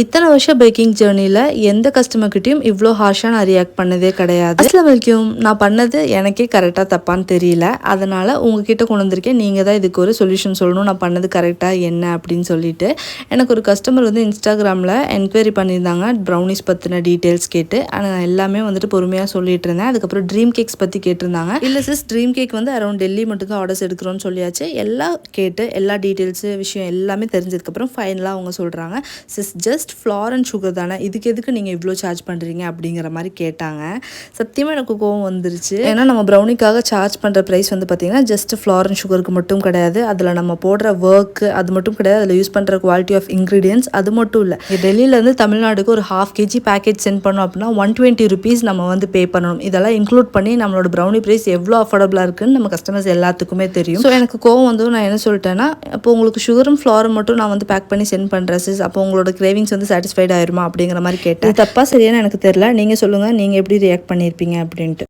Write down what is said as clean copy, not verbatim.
இத்தனை வருஷம் பேக்கிங் ஜேர்னியில் எந்த கஸ்டமர்கிட்டையும் இவ்வளோ ஹார்ஷாக நான் ரியாக்ட் பண்ணதே கிடையாது. அஸ்லாம் வரைக்கும் நான் பண்ணது எனக்கே கரெக்டாக தப்பான்னு தெரியல. அதனால் உங்ககிட்ட கொண்டு வந்திருக்கேன். நீங்கள் தான் இதுக்கு ஒரு சொல்யூஷன் சொல்லணும், நான் பண்ணது கரெக்டாக என்ன அப்படின்னு சொல்லிட்டு. எனக்கு ஒரு கஸ்டமர் வந்து இன்ஸ்டாகிராமில் என்கொயரி பண்ணியிருந்தாங்க ப்ரௌனிஸ் பற்றின டீட்டெயில்ஸ் கேட்டு. ஆனால் நான் எல்லாமே வந்துட்டு பொறுமையாக சொல்லிட்டு இருந்தேன். அதுக்கப்புறம் ட்ரீம் கேக்ஸ் பற்றி கேட்டிருந்தாங்க. இல்லை சிஸ், ட்ரீம் கேக் வந்து அரௌண்ட் டெல்லி மட்டும் தான் ஆர்டர்ஸ் எடுக்கிறோன்னு சொல்லியாச்சு. எல்லாம் கேட்டு எல்லா டீட்டெயில்ஸு விஷயம் எல்லாமே தெரிஞ்சதுக்கப்புறம் ஃபைனலாக அவங்க சொல்கிறாங்க, sis just flour and sugar தானே, இதுக்கு எதுக்கு நீங்கள் இவ்வளோ சார்ஜ் பண்ணுறீங்க அப்படிங்கிற மாதிரி கேட்டாங்க. சத்தியமாக எனக்கு கோவம் வந்துருச்சு. ஏன்னா நம்ம ப்ரௌனிக்காக சார்ஜ் பண்ணுற ப்ரைஸ் வந்து பார்த்திங்கன்னா ஜஸ்ட் ஃப்ளார் அண்ட் சுகருக்கு மட்டும் கிடையாது, அதில் நம்ம போடுற ஒர்க்கு அது மட்டும் கிடையாது, அதில் யூஸ் பண்ணுற குவாலிட்டி ஆஃப் இன்க்ரீடியன்ஸ் அது மட்டும் இல்லை. டெல்லியிலேருந்து தமிழ்நாடுக்கு ஒரு ½ kg பேக்கேஜ் சென்ட் பண்ணோம் அப்படின்னா 120 rupees நம்ம வந்து பே பண்ணணும். இதெல்லாம் இன்க்ளூட் பண்ணி நம்மளோட ப்ரௌனி ப்ரைஸ் எவ்வளோ அஃபோர்டபுளாக இருக்குன்னு நம்ம கஸ்டமர்ஸ் எல்லாத்துக்குமே தெரியும். ஸோ எனக்கு கோவம் வந்து நான் என்ன சொல்லிட்டேன்னா, அப்போ உங்களுக்கு சுகரும் ஃப்ளாரும் மட்டும் நான் வந்து பேக் பண்ணி சென்ட் பண்ணுறேன் சிஸ், அப்போ உங்களோட கிரேவிங்ஸ் வந்து சாட்டிஸ்ஃபைட் ஆயிருமா அப்படிங்கிற மாதிரி கேட்டேன். தப்பா சரியான எனக்கு தெரியல, நீங்கள் சொல்லுங்கள், நீங்கள் எப்படி ரியாக்ட் பண்ணியிருப்பீங்க அப்படின்ட்டு.